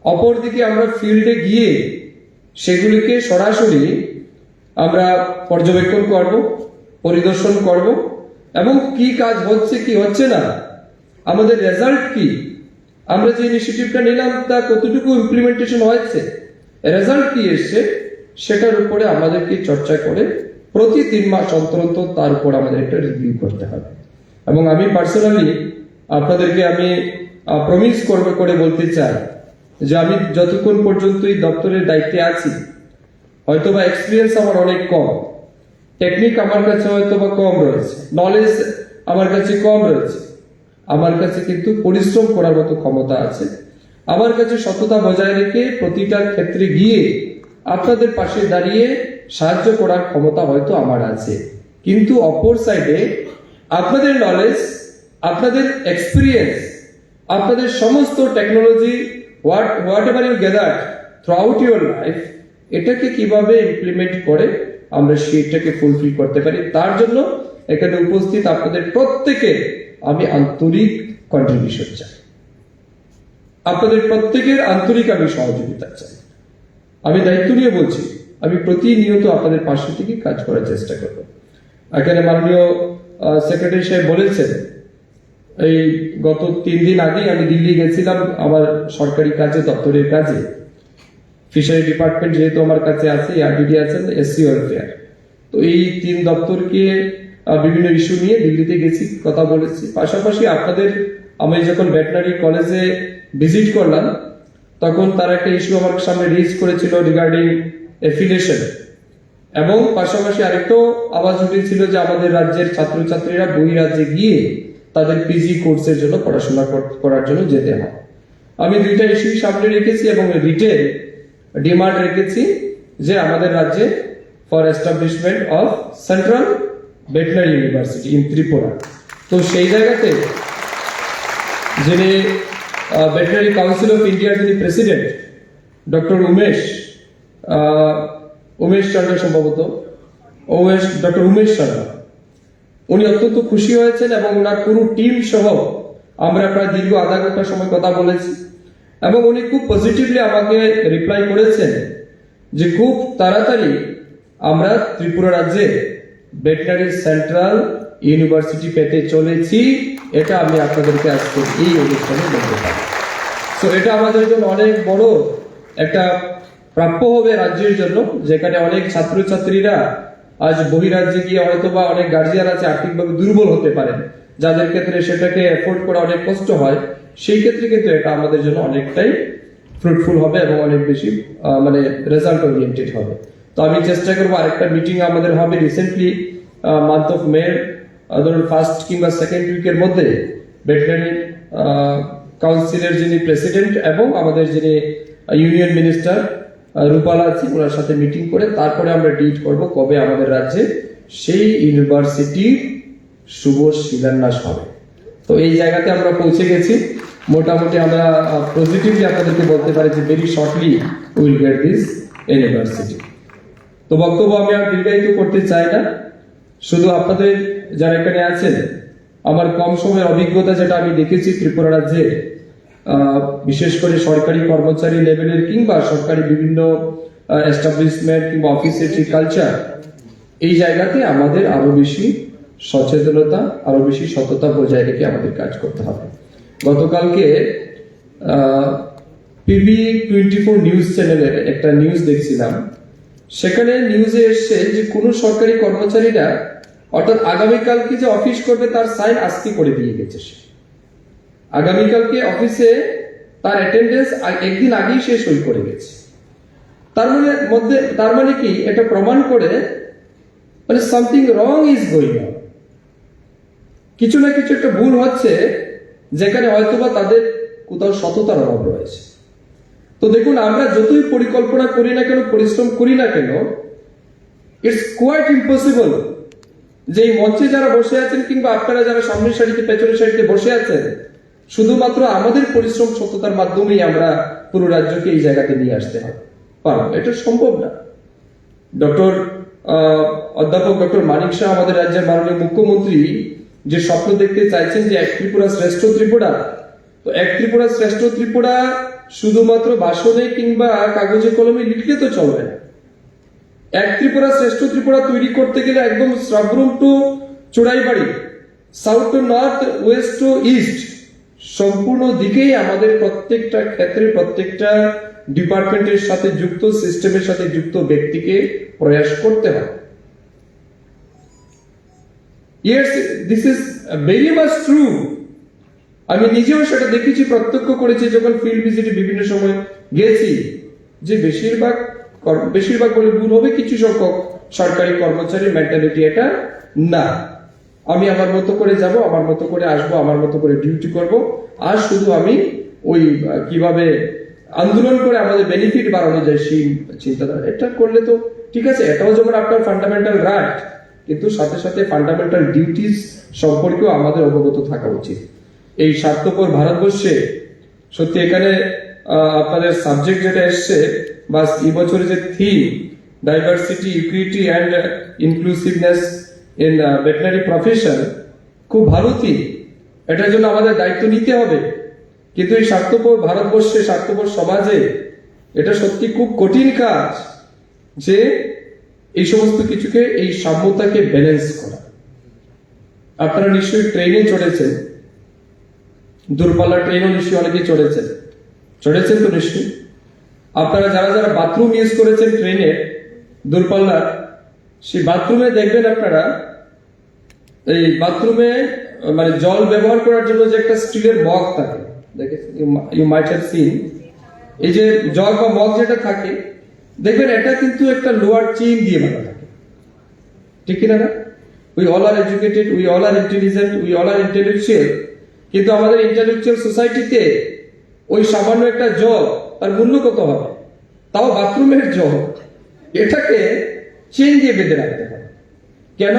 অপরদিকে আমরা ফিল্ডে গিয়ে সেগুলিকে সরাসরি আমরা পর্যবেক্ষণ করব, পরিদর্শন করব এবং কি কাজ হচ্ছে কি হচ্ছে না, আমাদের রেজাল্ট কি, আমরা যে ইনিশিয়েটিভটা নিলাম তা কতটুকু ইমপ্লিমেন্টেশন হয়েছে, রেজাল্ট কি এসছে, সেটার উপরে আমাদেরকে চর্চা করে প্রতি 3 মাস অন্তর অন্তর তার উপর আমাদের একটা রিভিউ করতে হবে। এবং আমি পার্সোনালি আপনাদেরকে আমি প্রমিস করে বলতে চাই যে আমি যতক্ষণ পর্যন্ত এই দপ্তরের দায়িত্বে আছি, হয়তোবা এক্সপিরিয়েন্স আমার অনেক কম, টেকনিক আমার কাছে হয়তোবা কম রয়েছে, নলেজ আমার কাছে কম রয়েছে, আমার কাছে কিন্তু পরিশ্রম করার মতো ক্ষমতা আছে, আমার কাছে সততা বজায় রেখে প্রতিটা ক্ষেত্রে গিয়ে আপনাদের পাশে দাঁড়িয়ে সাহায্য করার ক্ষমতা হয়তো আমার আছে। কিন্তু অপর সাইডে আপনাদের নলেজ, আপনাদের এক্সপিরিয়েন্স, আপনাদের সমস্ত technology, whatever you gather throughout your life, এটাকে কিভাবে ইমপ্লিমেন্ট করে আমরা সেটাকে ফুলফিল করতে পারি, তার জন্য এখানে উপস্থিত আপনাদের প্রত্যেকে আমি আন্তরিক কন্ট্রিবিউশন চাই, আপনাদের প্রত্যেকের আন্তরিক আমি সহযোগিতা চাই। আমি দায়িত্ব নিয়ে বলছি, আমি প্রতিনিয়ত আপনাদের পাশে থেকে কাজ করার চেষ্টা করব। এখানে মাননীয় সেক্রেটারি সাহেব বলেছেন, এই গত 3 দিন আগেই আমি দিল্লি গেছিলাম আমার সরকারি কাজে, দপ্তরের কাজে। ফিশারি ডিপার্টমেন্ট যেহেতু আমার কাছে আছে, আরডিডি আছেন, এসসি ওয়েলফেয়ার, তো এই 3 দপ্তরকে বিভিন্ন ইস্যু নিয়ে দিল্লিতে গেছি, কথা বলেছি। পাশাপাশি আপনাদের, আমি যখন ভেটেরিনারি কলেজে ভিজিট করলাম তখন তারা একটা ইস্যু আমার সামনে রেজ করেছিল রিগার্ডিং এফিলিয়েশন, এবং পাশাপাশি আরেকটাও আওয়াজ উঠেছিল যে আমাদের রাজ্যের ছাত্রছাত্রীরা বহিরাজ্যে গিয়ে তাদের পিজি কোর্সের জন্য পড়াশোনা করার জন্য যেতে হয়। আমি 2টা ইস্যু সামনে রেখেছি এবং রিটেল ডিমান্ড রেখেছি যে আমাদের রাজ্যে for establishment of central veterinary university in Tripura. তো সেই জায়গাতে যিনি ভেটেরিনারি কাউন্সিল অফ ইন্ডিয়ার যিনি প্রেসিডেন্ট ডক্টর উমেশ চন্দ্র, সম্ভবত ডক্টর উমেশ শর্মা, উনি অত্যন্ত খুশি হয়েছেন এবং ওনার পুরো টিম সহ আমরা প্রায় দীর্ঘ আধা ঘন্টা সময় কথা বলেছি, এবং উনি খুব পজিটিভলি আমাকে রিপ্লাই করেছেন যে খুব তাড়াতাড়ি আমরা ত্রিপুরা রাজ্যে ভেটেরিনারি সেন্ট্রাল ইউনিভার্সিটি পেতে চলেছি। এটা আমি আপনাদেরকে আজকে এই অনুষ্ঠানে বলতে পারি। তো এটা আমাদের জন্য অনেক বড় একটা প্রাপ্য হবে রাজ্যের জন্য, যেখানে অনেক ছাত্রছাত্রীরা আজ বহিরাজ্যে গিয়ে হয়তোবা অনেক গার্জিয়ান আছে আর্থিকভাবে দুর্বল হতে পারেন, যাদের ক্ষেত্রে সেটাকে এফোর্ড করা অনেক কষ্ট হয়, সেই ক্ষেত্রে কিন্তু এটা আমাদের জন্য অনেকটাই ফ্রুটফুল হবে এবং অনেক বেশি মানে রেজাল্ট ওরিয়েন্টেড হবে। তো আমি চেষ্টা করবো, আরেকটা মিটিং আমাদের হবে রিসেন্টলি মান্থ অফ মে, ধরুন 1st কিংবা 2nd উইকের মধ্যে ভেটেরিনারি কাউন্সিলের যিনি প্রেসিডেন্ট এবং আমাদের যিনি ইউনিয়ন মিনিস্টার রূপালা আছে, ওনার সাথে মিটিং করে তারপরে আমরা ডিট করব কবে আমাদের রাজ্যে সেই ইউনিভার্সিটির শুভ শিলান্যাস হবে। তো এই জায়গাতে আমরা পৌঁছে গেছি, মোটামুটি আমরা পজিটিভলি আপনাদেরকে বলতে পারি যে very shortly will get this university. তো বক্তব্য আমি আর দীর্ঘায়িত করতে চাই না, শুধু আপনাদের যারা এখানে আছেন, আমার কম সময়ের অভিজ্ঞতা যেটা আমি দেখেছি ত্রিপুরা রাজ্যে, বিশেষ করে সরকারি কর্মচারী লেভেলের কিংবা সরকারি বিভিন্ন এস্টাবলিশমেন্ট কিংবা অফিসের যে কালচার, এই জায়গাতে আমাদের আরো বেশি সচেতনতা, আরো বেশি সততা বজায় রেখে আমাদের কাজ করতে হবে। গতকালকে পিবি 24 নিউজ চ্যানেলের একটা নিউজ দেখছিলাম, সেখানে নিউজে এসছে যে কোন সরকারি কর্মচারীরা, অর্থাৎ আগামীকালকে যে অফিস করবে তার সাইন আজকে করে দিয়ে গেছে, সে আগামীকালকে অফিসে তার অ্যাটেন্ডেন্স একদিন আগেই সে সই করে গেছে। তার মানে কি, এটা প্রমাণ করে মানে something wrong is going on, কিছু না কিছু একটা ভুল হচ্ছে, যেখানে হয়তোবা তাদের কোথাও সততার অভাব রয়েছে। তো দেখুন, আমরা যতই পরিকল্পনা করি না কেন, পরিশ্রম করি না কেন, ইটস কোয়াইট ইম্পসিবল যে এই মঞ্চে যারা বসে আছেন কিংবা আপনারা যারা সামনের সারিতে পেছনের সারিতে বসে আছেন, শুধুমাত্র আমাদের পরিশ্রম সততার মাধ্যমেই আমরা পুরো রাজ্যকে এই জায়গাতে নিয়ে আসতে পারবো, এটা সম্ভব না। অধ্যাপক ডক্টর মানিক শাহ, আমাদের রাজ্যের মাননীয় মুখ্যমন্ত্রী, যে স্বপ্ন দেখতে চাইছেন যে এক ত্রিপুরা শ্রেষ্ঠ ত্রিপুরা, তো এক ত্রিপুরা শ্রেষ্ঠ ত্রিপুরা শুধুমাত্র ভাষণে কিংবা কাগজে কলমে লিখলে তো চলবে না। এক ত্রিপুরা শ্রেষ্ঠ ত্রিপুরা তৈরি করতে গেলে একদম Sabroom to Churaibari south to north, west to east, সম্পূর্ণ দিকেই আমাদের প্রত্যেকটা ক্ষেত্রে প্রত্যেকটা ডিপার্টমেন্টের সাথে যুক্ত, সিস্টেমের সাথে যুক্ত ব্যক্তিকে প্রয়াস করতে হবে। Yes, this is very much true. আমি নিজেও সেটা দেখেছি, প্রত্যক্ষ করেছি যখন ফিল্ড ভিজিটে বিভিন্ন সময় গেছি, যে বেশিরভাগ বলে ভুল হবে, কিছু সংখ্যক সরকারি কর্মচারীর মেন্টালিটি এটা না, আমি আমার মতো করে যাব, আমার মতো করে আসবো, আমার মতো করে ডিউটি করব, আর শুধু আমি ওই কিভাবে আন্দোলন করে আমাদের বেনিফিট বাড়ানো যায় সেই চিন্তাধারা। এটা করলে তো ঠিক আছে, এটাও যেমন আপনার ফান্ডামেন্টাল রাইট, কিন্তু সাথে সাথে ফান্ডামেন্টাল ডিউটিস সম্পর্কেও আমাদের অবগত থাকা উচিত। এই স্বার্থপর ভারতবর্ষে সত্যি এখানে আপনাদের সাবজেক্ট যেটা এসছে বা এই বছরে যে theme diversity, equity and inclusiveness in veterinary profession, খুব ভালো থিম, এটার জন্য আমাদের দায়িত্ব নিতে হবে। কিন্তু এই স্বার্থপর ভারতবর্ষে, স্বার্থপর সমাজে এটা সত্যি খুব কঠিন কাজ যে এই সমস্ত কিছুকে, এই সাম্যতাকে ব্যালেন্স করা। আপনারা নিশ্চয়ই ট্রেনে চড়েছেন, দূরপাল্লার ট্রেনও নিশ্চয়ই অনেকে চড়েছেন তো নিশ্চয়ই। আপনারা যারা যারা বাথরুম ইউজ করেছেন ট্রেনে দূরপাল্লার, সেই বাথরুমে দেখবেন আপনারা, এই বাথরুমে মানে জল ব্যবহার করার জন্য যে একটা স্টিলের মগ থাকে, দেখেছেন, ইউ মাইট হ্যাভ সিন, এই যে জগ বা মগ যেটা থাকে, দেখবেন এটা কিন্তু একটা লোয়ার চেইন দিয়ে বাঁধা থাকে, ঠিক কিনা না? We all are educated, we all are intelligent, we all are intellectual, কিন্তু আমাদের ইন্টেলেকচুয়াল সোসাইটিতে ওই সামান্য একটা জগ, তার মূল্য কত হবে? তাও বাথরুমের জগ, এটাকে চেইন দিয়ে বেঁধে রাখতে হবে। কেন?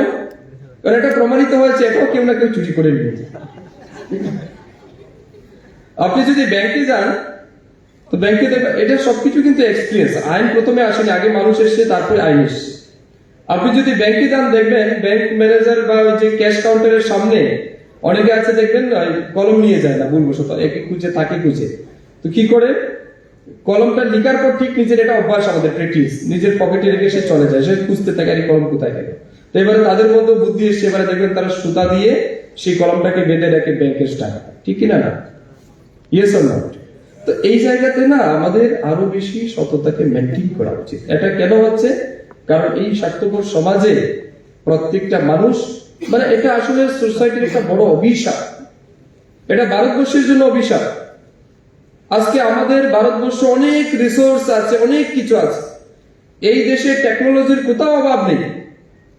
কারণ এটা প্রমাণিত হয়েছে এটাও কেউ না কেউ চুরি করে নিয়েছে। আপনি যদি ব্যাংকে যান, তো ব্যাংকে দেখবেন এটা সবকিছু কিন্তু এক্সপিরিয়েন্স, আইন প্রথমে আসেনি, আগে মানুষ এসছে, তারপরে আইন এসছে। আপনি যদি ব্যাংকে যান, দেখবেন ব্যাংক ম্যানেজার বা ওই যে ক্যাশ কাউন্টারের সামনে অনেকে আছে, দেখবেন কলম নিয়ে যায় না, ভুলবশত একে খুঁজে তাকে খুঁজে, তো কি করে কলমটা লিখার পর ঠিক নিজের, এটা অভ্যাস আমাদের প্র্যাকটিস, নিজের পকেটে রেখে সে চলে যায়, সে খুঁজতে থাকে আর কলম কোথায় গেল। তো এবারে তাদের মধ্যে বুদ্ধি এসছে, এবারে দেখবেন তারা সুতা দিয়ে সেই কলমটাকে বেঁধে রাখে ব্যাংকের টাকা, ঠিক কিনা না? Yes or not? তো এই জায়গাতে না আমাদের আরো বেশি সততাকে মেনটেন করা উচিত। এটা কেন হচ্ছে? কারণ এই স্বার্থপর সমাজে প্রত্যেকটা মানুষ, মানে এটা আসলে সোসাইটির একটা বড় অভিশাপ, এটা ভারতবর্ষের জন্য অভিশাপ। আজকে আমাদের ভারতবর্ষে অনেক রিসোর্স আছে, অনেক কিছু আছে, এই দেশে টেকনোলজির কোথাও অভাব নেই,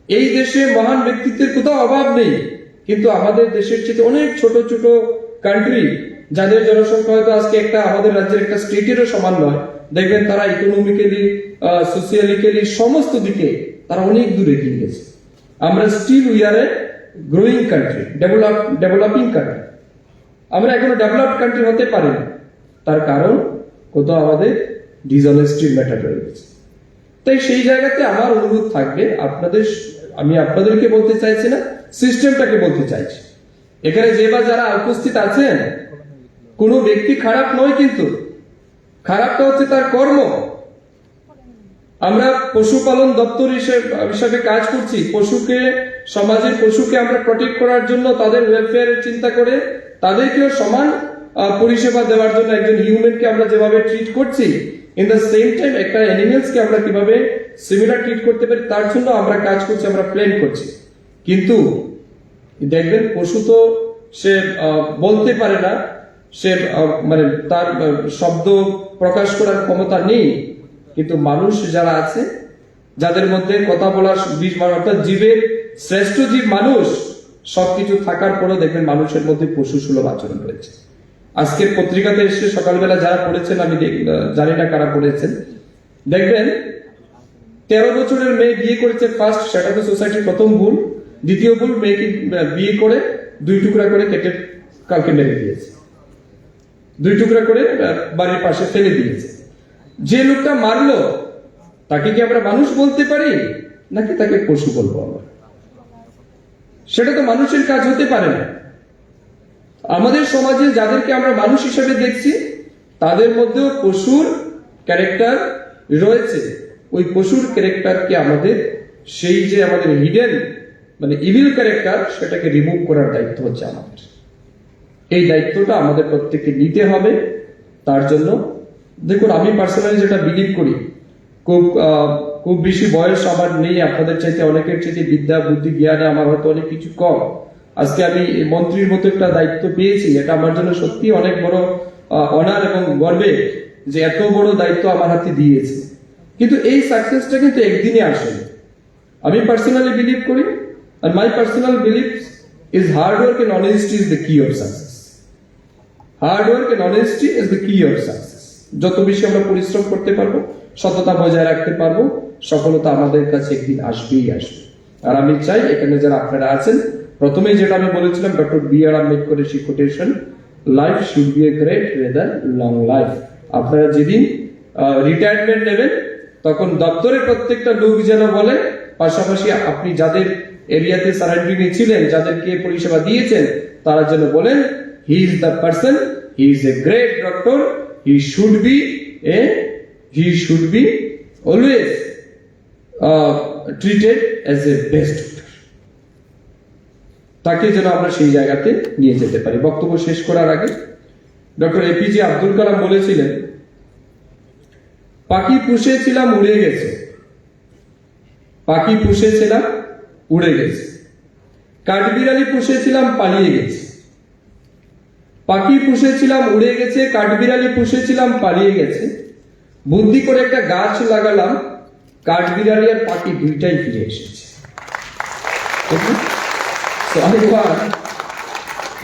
এই দেশে মহান ব্যক্তিত্বের কোথাও অভাব নেই, কিন্তু আমাদের দেশের চেয়ে অনেক ছোট ছোট কান্ট্রি, যাদের জনসংখ্যা হয়তো আজকে একটা আমাদের রাজ্যের একটা স্টেটেরও সমান নয়, দেখবেন তারা ইকোনমিক্যালি, সোশিয়ালিক্যালি, সমস্ত দিকে তারা অনেক দূরে এগিয়ে গেছে। আমরা still we are a growing country, developing country, আমরা এখনো ডেভেলপড কান্ট্রি হতে পারি না। তার কারণ কোথাও আমাদের ডিসঅনেস্টির ম্যাটার রয়ে গেছে। তাই সেই জায়গাতে আমার অনুরোধ থাকবে আপনাদের, আমি আপনাদেরকে বলতে চাইছি না, সিস্টেমটাকে বলতে চাইছি। এখানে যে বা যারা উপস্থিত আছেন, কোনো ব্যক্তি খারাপ নয়, কিন্তু খারাপটা হচ্ছে তার কর্ম। আমরা পশুপালন দপ্তর হিসেবে কাজ করছি, পশুকে, সমাজের পশুকে আমরা প্রোটেক্ট করার জন্য, তাদের ওয়েলফেয়ারের চিন্তা করে তাদেরকেও সমান পরিষেবা দেওয়ার জন্য একজন হিউম্যানকে আমরা যেভাবে ট্রিট করছি, ইন দ্য সেম টাইম একটা অ্যানিমেলসকে আমরা কিভাবে সিমিলার ট্রিট করতে পারি তার জন্য আমরা কাজ করছি, আমরা প্ল্যান করছি। কিন্তু দেখবেন পশু তো সে বলতে পারে না, সে মানে তার শব্দ প্রকাশ করার ক্ষমতা নেই, কিন্তু মানুষ যারা আছে, যাদের মধ্যে কথা বলার অর্থাৎ জীবের শ্রেষ্ঠ জীব মানুষ, সবকিছু থাকার পরেও দেখবেন মানুষের মধ্যে পশু সুলভ আচরণ রয়েছে। আজকের পত্রিকাতে এসে সকালবেলা যারা পড়েছেন, আমি জানি না কারা পড়েছেন, দেখবেন 13 বছরের মেয়ে বিয়ে করেছে ফার্স্ট, সেটা তো সোসাইটির প্রথম ভুল। দ্বিতীয় ভুল, মেয়েকে বিয়ে করে 2 টুকরা করে কেটে কাউকে মেরে দিয়েছে, 2 টুকরা করে বাড়ির পাশে ফেলে দিয়েছে। যে লোকটা মারলো তাকে কি আমরা মানুষ বলতে পারি, নাকি তাকে পশু বলবো আমরা? সেটা তো মানুষের কাজ হতে পারে না। আমাদের সমাজে যাদেরকে আমরা মানুষ হিসেবে দেখছি, তাদের মধ্যেও পশুর ক্যারেক্টার রয়েছে। ওই পশুর ক্যারেক্টারকে আমাদের, সেই যে আমাদের হিডেন মানে ইভিল ক্যারেক্টার সেটাকে রিমুভ করার দায়িত্ব হচ্ছে আমাদের। এই দায়িত্বটা আমাদের প্রত্যেককে নিতে হবে। তার জন্য দেখুন, আমি পার্সোনালি যেটা বিলিভ করি, খুব বেশি বয়স আমার নেই, আপনাদের চাইতে অনেকের চাইতে বিদ্যা বুদ্ধি জ্ঞানে আমার হয়তো অনেক কিছু কম। আজকে আমি মন্ত্রীর মতো একটা দায়িত্ব পেয়েছি, এটা আমার জন্য সত্যি অনেক বড় অনার এবং গর্বে যে এত বড় দায়িত্ব আমার হাতে দিয়েছে। কিন্তু এই সাকসেসটা কিন্তু একদিনে আসেনি। আমি পার্সোনালি বিলিভ করি, আর my personal believe is hard work and honesty is the key of success. Hard work and honesty is the key of success. যত বেশি আমরা পরিশ্রম করতে পারবো, সততা বজায় রাখতে পারবো, সফলতা আমাদের কাছে একদিন আসবেই আসবে। আর আমি চাই এখানে যারা আপনারা আছেন, প্রথমেই যেটা আমি বলেছিলাম ডক্টর বি আর আম্বেদকরের সেই quotation, life should B a great rather long life. আপনারা যেদিন রিটায়ারমেন্ট নেবেন তখন দপ্তরের প্রত্যেকটা লোক যেন বলে, পাশাপাশি আপনি যাদের এরিয়াতে সারাউন্ডিং এ ছিলেন, যাদেরকে পরিষেবা দিয়েছেন, তারা যেন বলেন he is the person, he is a great doctor, he should be always treated as a best doctor. তাকে যেন আমরা সেই জায়গাতে নিয়ে যেতে পারি। বক্তব্য শেষ করার আগে ডক্টর এপিজে আব্দুল কালাম বলেছিলেন, পাখি পুষেছিলাম উড়ে গেছে, পাখি পুষেছিলাম উড়ে গেছে, কাঠবিড়ালি পুষেছিলাম পালিয়ে গেছে। পাখি পুষেছিলাম উড়ে গেছে, কাঠবিড়ালি পুষেছিলাম পালিয়ে গেছে, বুদ্ধি করে একটা গাছ লাগালাম, কাঠবিড়ালি আর পাখি দুইটাই ফিরে এসেছে।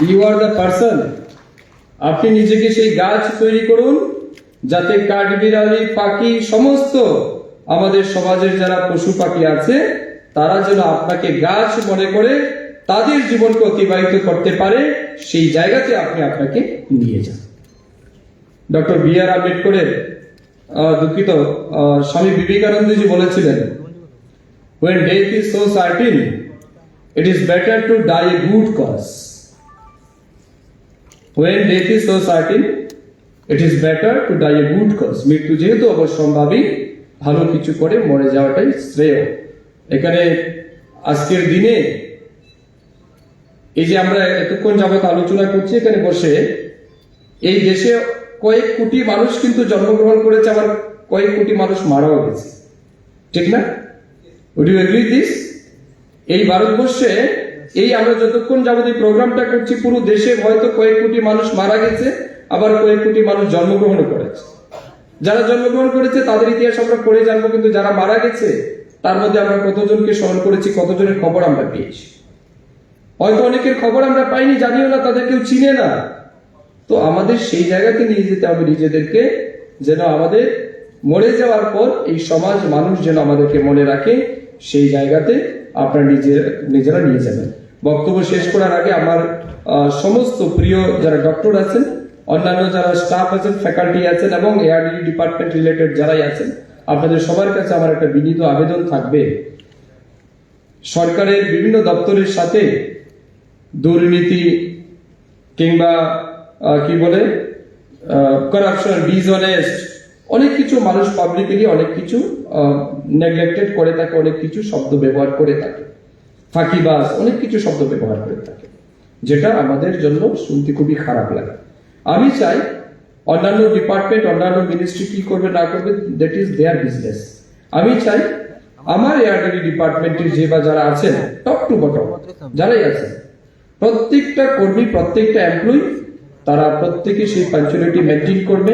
You are the person. আপনি নিজেকে সেই গাছ তৈরি করুন, যাতে কাঠবিড়ালি পাখি সমস্ত আমাদের সমাজের যারা পশু পাখি আছে তারা যেন আপনাকে গাছ মনে করে তাদের জীবনকে অতিবাহিত করতে পারে, সেই জায়গাতে আপনি আপনাকে নিয়ে যান। ডক্টর বি আর আম্বেদকরের স্বামী বিবেকানন্দজি বলেছিলেন, when death is so certain, it is better to die a good cause. When death is so certain, it is better to die a good cause. মৃত্যু যেহেতু অবশ্যম্ভাবী, ভালো কিছু করে মরে যাওয়াটাই শ্রেয়। এখানে আজকের দিনে এই যে আমরা এতক্ষণ যাবত আলোচনা করছি এখানে বসে, এই দেশে কয়েক কোটি মানুষ কিন্তু জন্মগ্রহণ করেছে, আবার কয়েক কোটি মানুষ মারাও গেছে, ঠিক না? Would you agree this? এই ভারতবর্ষে এই আমরা যতক্ষণ যাবত এই প্রোগ্রামটা করছি, পুরো দেশে হয়তো কয়েক কোটি মানুষ মারা গেছে, আবার কয়েক কোটি মানুষ জন্মগ্রহণ করেছে। যারা জন্মগ্রহণ করেছে তাদের ইতিহাস আমরা পড়ে জানবো, কিন্তু যারা মারা গেছে তার মধ্যে আমরা কতজনকে স্মরণ করেছি, কতজনের খবর আমরা পেয়েছি। হয়তো অনেকের খবর আমরা পাইনি, জানিও না, তাদের কেউ চিনে না। তো আমাদের সেই জায়গাতে নিয়ে যেতে হবে নিজেদেরকে, যেন আমাদের মরে যাওয়ার পর এই সমাজ মানুষ যেন আমাদেরকে মনে রাখে, সেই জায়গাতে আপনারা নিজেরা নিয়ে যাবেন। বক্তব্য শেষ করার আগে আমার সমস্ত প্রিয় যারা ডক্টর আছেন, অন্যান্য যারা স্টাফ আছেন, ফ্যাকাল্টি আছেন এবং এআরডি ডিপার্টমেন্ট রিলেটেড যারাই আছেন, আপনাদের সবার কাছে আমার একটা বিনীত আবেদন থাকবে, সরকারের বিভিন্ন দপ্তরের সাথে দুর্নীতি কিংবা কি বলে করাপশন, ডিসঅনেস্ট, অনেক কিছু মানুষ পাবলিকলি অনেক কিছু নেগলেক্টেড করে থাকে, অনেক কিছু শব্দ ব্যবহার করে থাকে, ফাঁকিবাজ, অনেক কিছু শব্দ ব্যবহার করে থাকে, যেটা আমাদের জন্য শুনতে খুবই খারাপ লাগে। আমি চাই অন্যান্য ডিপার্টমেন্ট, অন্যান্য মিনিস্ট্রি কি করবে না করবে, দ্যাট ইজ দেয়ার বিজনেস। আমি চাই আমার এআরডি ডিপার্টমেন্টের যে বা যারা আছেন, টপ টু বটম যারাই আছেন, প্রত্যেকটা কর্মী, প্রত্যেকটা এমপ্লয়ি, তারা প্রত্যেকে সেই পাঞ্চুয়ালিটি মেনটেন করবে,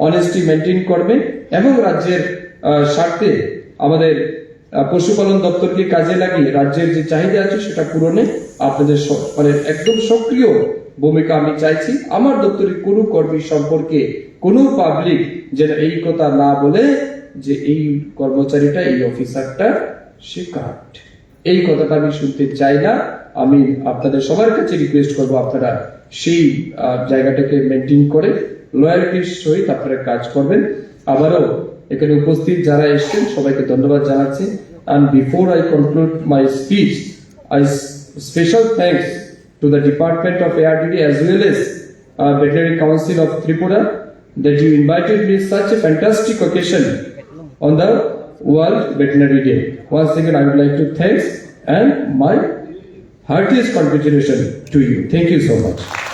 অনেস্টি মেনটেন করবে এবং রাজ্যের স্বার্থে আমাদের পশুপালন দপ্তরকে কাজে লাগিয়ে রাজ্যের যে চাহিদা আছে সেটা পূরণে আপনাদের মানে একদম সক্রিয় ভূমিকা আমি চাইছি। আমার দপ্তরের কোনো কর্মী সম্পর্কে কোনো পাবলিক যেন এই কথা না বলে যে এই কর্মচারীটা, এই অফিসারটা সে কাট, এই কথাটা আমি শুনতে চাই না। আমি আপনাদের সবার কাছে রিকোয়েস্ট করবো, আপনারা সেই জায়গাটাকে মেনটেন করে লয়ালিটির সহিত আপনারা কাজ করবেন। আবারও এখানে উপস্থিত যারা এসেছেন সবাইকে ধন্যবাদ জানাচ্ছি। And before I conclude my speech, I special thanks to the Department of ARDD as well as Veterinary Council of Tripura that you invited me such a fantastic occasion on the World Veterinary Day. Once again, I would like to thank and my heartiest congratulations to you. Thank you so much.